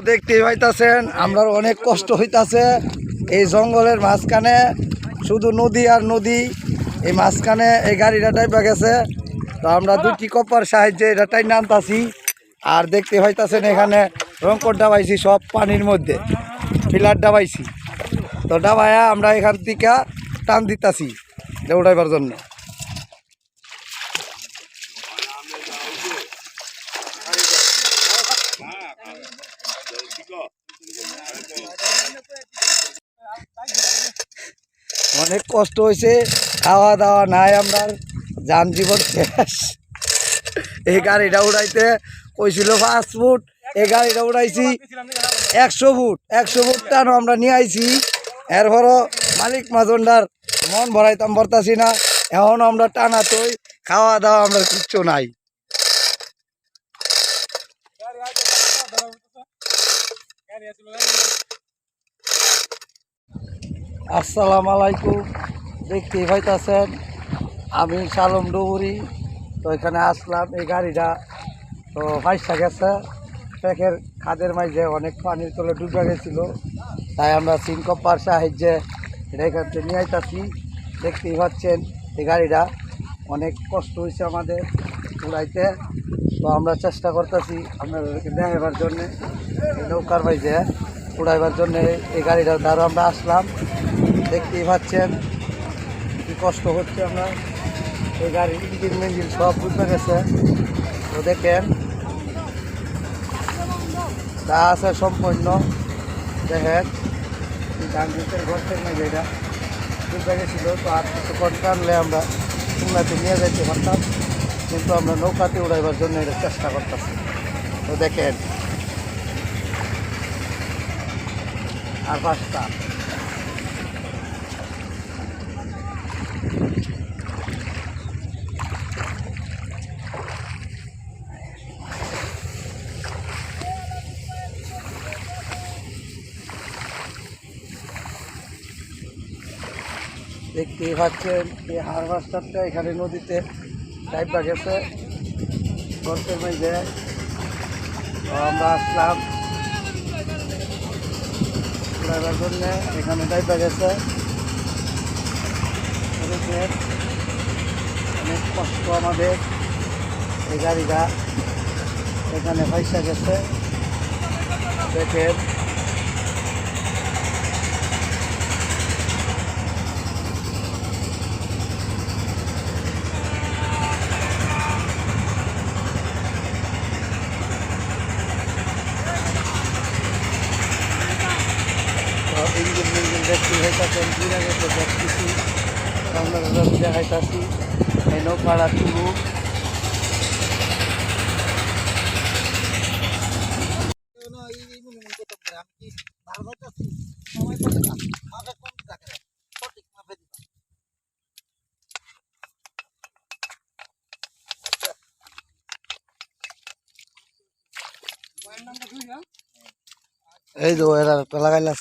দেখতেই পাইতাছেন আমরা অনেক কষ্ট হইতাছে এই জঙ্গলের মাঝখানে, শুধু নদী আর নদী। এই মাঝখানে এই গাড়িটা ডাইবা গেছে, তো আমরা দুটি কপার সাহায্যে এটা টাইনা আনতাছি। আর দেখতে পাইতাছেন এখানে রংকট ডাবাইছি সব পানির মধ্যে, পিলার ডাবাইছি। তো ডাবায়া আমরা এখান থেকে টান দিতাছি উঠাইবার জন্য। অনেক কষ্ট হয়েছে, খাওয়া দাওয়া নাই, আমরা যান জীবন শেষ। এই গাড়িটা উড়াইতে কইছিল 5 ফুট, এই গাড়িটা উড়াইছি 100 ফুট। 100 ফুট টানো আমরা নিয়ে আইছি। এরপরও মালিক মাজন্ডার মন ভরাইতাম পারতাছি না। এখন আমরা টানাতই, খাওয়া দাওয়া আমরা কিচ্ছু নাই। আসসালামু আলাইকুম, দেখতেই পাইতাছেন আমি শালম ডুবুরি। তো এখানে আসলাম, এই গাড়িটা তো ফাইসা গেছে ট্রেকের খাদের মাঝে, অনেক পানির তলে ডুবে গেছিল। তাই আমরা সিনকপার সাহায্যে এটা এখান থেকে নিয়ে আইতাছি। দেখতেই পাচ্ছেন এই গাড়িটা অনেক কষ্ট হয়েছে আমাদের উড়াইতে। তো আমরা চেষ্টা করতেছি আপনাদেরকে দেখাবার জন্যে, এই নৌকার মাঝে উড়াইবার জন্যে এই গাড়িটার দ্বারা আমরা আসলাম। দেখতেই পাচ্ছেন কি কষ্ট হচ্ছে। আমরা এই গাড়ির ইঞ্জিন মিঞ্জিন সব ডুবে গেছে। তো দেখেন তা আছে সম্পূর্ণ। দেখেন গাঙ্গিতের ঘরের মাঝে এটা ডুবে গেছিল। তো আর কিছু টানলে আমরা খুলনাতে নিয়ে যাইতে পারতাম, কিন্তু আমরা নৌকাতে উড়াইবার জন্য এটা চেষ্টা করতেছি। তো দেখেন আর 5টা। দেখতেই পাচ্ছেন এই হারভাস্টারটা এখানে নদীতে ডাইবা গেছে গর্তের মাঝে। তো আমরা আসলাম উড়াইবার জন্য, এখানে ডাইবা গেছে। অনেক কষ্ট আমাদের, এই গাড়িটা এখানে ফাইসা গেছে। দেখেন ইঞ্জিন মিঞ্জিন দেখতে হইতাছেন, ঘুরে গেছে দেখতেছি, আমরা দেখাইতাছি। এই নৌকাটা তুলু এই তো এরা লাগাইলা।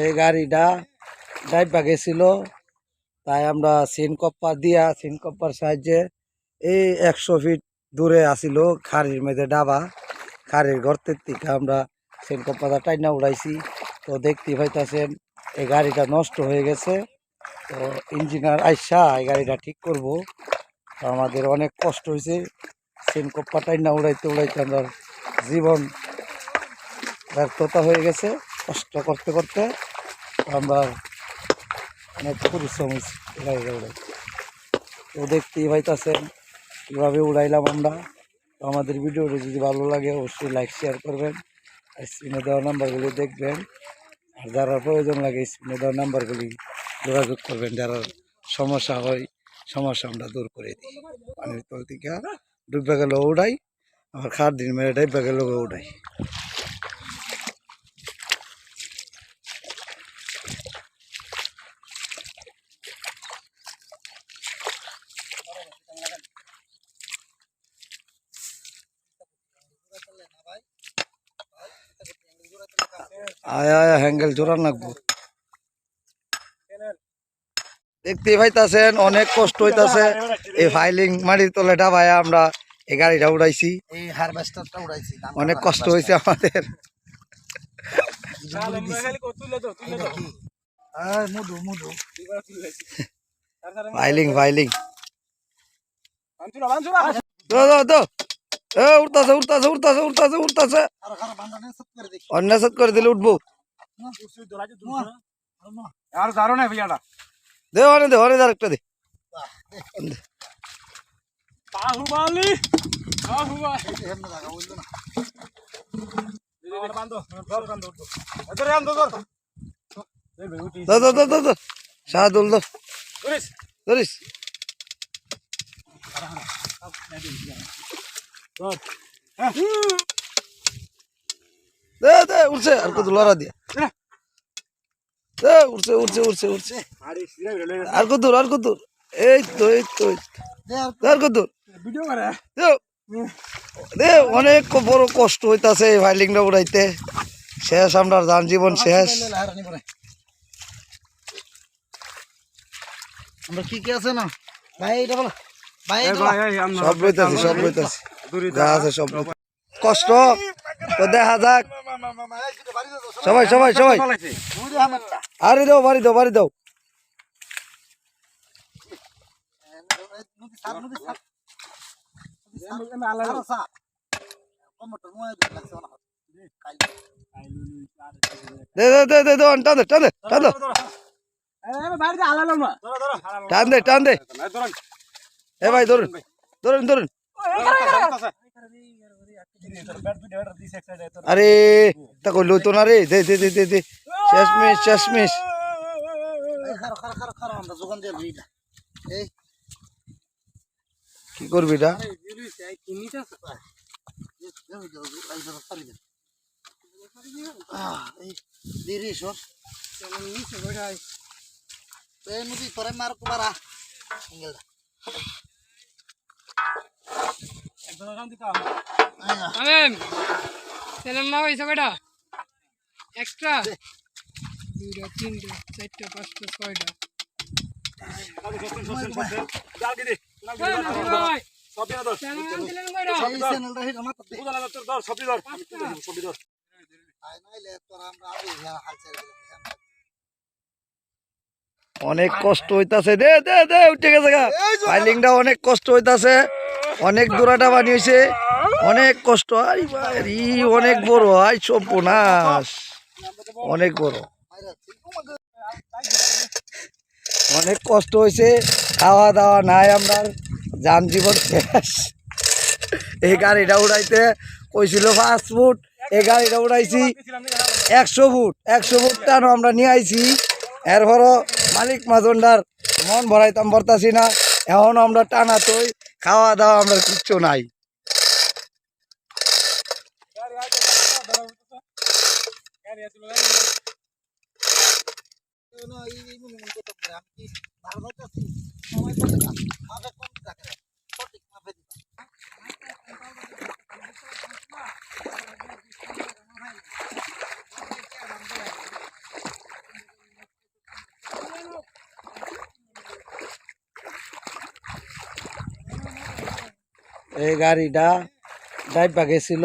এই গাড়িটা ডাইবা গেছিল, তাই আমরা সিনকপ্পার সাহায্যে এই 100 ফিট দূরে আসিল খাড়ির মধ্যে ডাবা, খাড়ির গর্তের থেকে আমরা সিনকপ্পাটা টাইনা উড়াইছি। তো দেখতেই পাইতাছেন এই গাড়িটা নষ্ট হয়ে গেছে। তো ইঞ্জিনিয়ার আইসা এই গাড়িটা ঠিক করব। তো আমাদের অনেক কষ্ট হয়েছে, সিনকপ্পা টাইনা উড়াইতে উড়াইতে আমরা জীবন ব্যর্থতা হয়ে গেছে। কষ্ট করতে করতে আমরা অনেক পরিশ্রম হয়েছে গাড়িটা উড়াইতে। তো দেখতেই পাইতাছেন কীভাবে উড়াইলাম আমরা। তো আমাদের ভিডিওটা যদি ভালো লাগে অবশ্যই লাইক শেয়ার করবেন, আর স্ক্রিনে দেওয়া নাম্বারগুলি দেখবেন। আর যারা প্রয়োজন লাগে স্ক্রিনে দেওয়া নাম্বারগুলি যোগাযোগ করবেন। যারা সমস্যা হয় সমস্যা আমরা দূর করে দিই। পানির তল থেকে ডুবে গেল উড়াই, আবার খার দিন মেরে ডাইবা গেল উড়াই। আয়া আয়া হ্যাঙ্গেল জোরান লাগবো। দেখতে পাইতাছেন অনেক কষ্ট হইতাছে এই ফাইলিং মাটির তলে ডাবায় আমরা এই গাড়িটা উড়াইছি, এই হারভেস্টারটা উড়াইছি। অনেক কষ্ট হয়েছে আমাদের। মধু মধু ফাইলিং ফাইলিং উঠতাছে উঠতাছে উঠতাছে উঠতাছে উঠতাছে, অন্যাসত করে দিলে উঠবো। দে অনে দে অনে আরেকটা দে। শাহাদুল দো ধরিস। দে দে উঠছে আর কত লড়া দিয়া। উঠছে উঠছে উঠছে উঠছে আর কত দূর আর কত দূর। এই তো এই তো আর কত দূর। দে অনেক বড় কষ্ট হইতাছে এই ফাইলিংটা উড়াইতে। শেষ আমরা যান জীবন শেষ। আমরা কি কি আছে না ভাই এটা বলো ভাই সব রইতাছি সব রইতাছি যা আছে সব কষ্ট তো দেখা যাক। সবাই সবাই সবাই আরে দাও বাড়ি দাও বাড়ি দাও। দে দে দে দে টান দে টান দে টান দে টান দে টান দে। এ ভাই ধরুন ধরুন ধরুন। আরে তা কই লইতো না রে। দে দে দে দে দে শেষমেশ শেষমেশ। কি করবি এটা? এক্সট্রা 2টা 3টা 4টা 5টা 6টা অনেক কষ্ট হইতাছে। দে দে দে উঠে গেছে গা ফাইলিংটা অনেক কষ্ট হইতাছে। অনেক দূরাটা বানিয়েছে অনেক কষ্ট। আই বাড়ি অনেক বড় আই সর্বনাশ অনেক বড় অনেক কষ্ট হয়েছে। খাওয়া দাওয়া নাই আমরা যান জীবন শেষ। এই গাড়িটা উড়াইতে কইছিল 5 ফুট, এই গাড়িটা উড়াইছি 100 ফুট। 100 ফুট টানো আমরা নিয়ে আইছি। এরপরও মালিক মাজন্ডার মন ভরাইতাম ভরতাছি না। এখন আমরা টানা তৈ খাওয়া দাওয়া আমরা কিচ্ছু নাই। এই গাড়িটা ড্রাইভা গেছিল,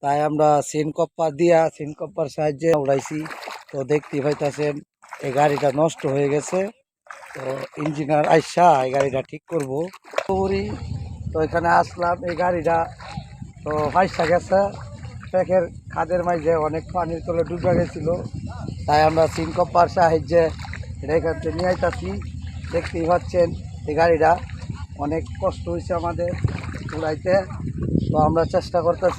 তাই আমরা সিনকপ্পা দিয়া সিনকপ্পার সাহায্যে উড়াইছি। তো দেখতে পাইতাছেন এই গাড়িটা নষ্ট হয়ে গেছে। তো ইঞ্জিনিয়ার আইসা এই গাড়িটা ঠিক করবো। তো এখানে আসলাম এই গাড়িটা তো ফাইসা গেছে প্যাকের খাদের মাঝে অনেক পানির তলে ডুবে গেছিল। তাই আমরা সিনকপ্পার সাহায্যে এটা এখান থেকে নিয়ে আইতাছি। দেখতেই পাচ্ছেন এই গাড়িটা অনেক কষ্ট হয়েছে আমাদের উড়াইতে। তো আমরা চেষ্টা করতেছি।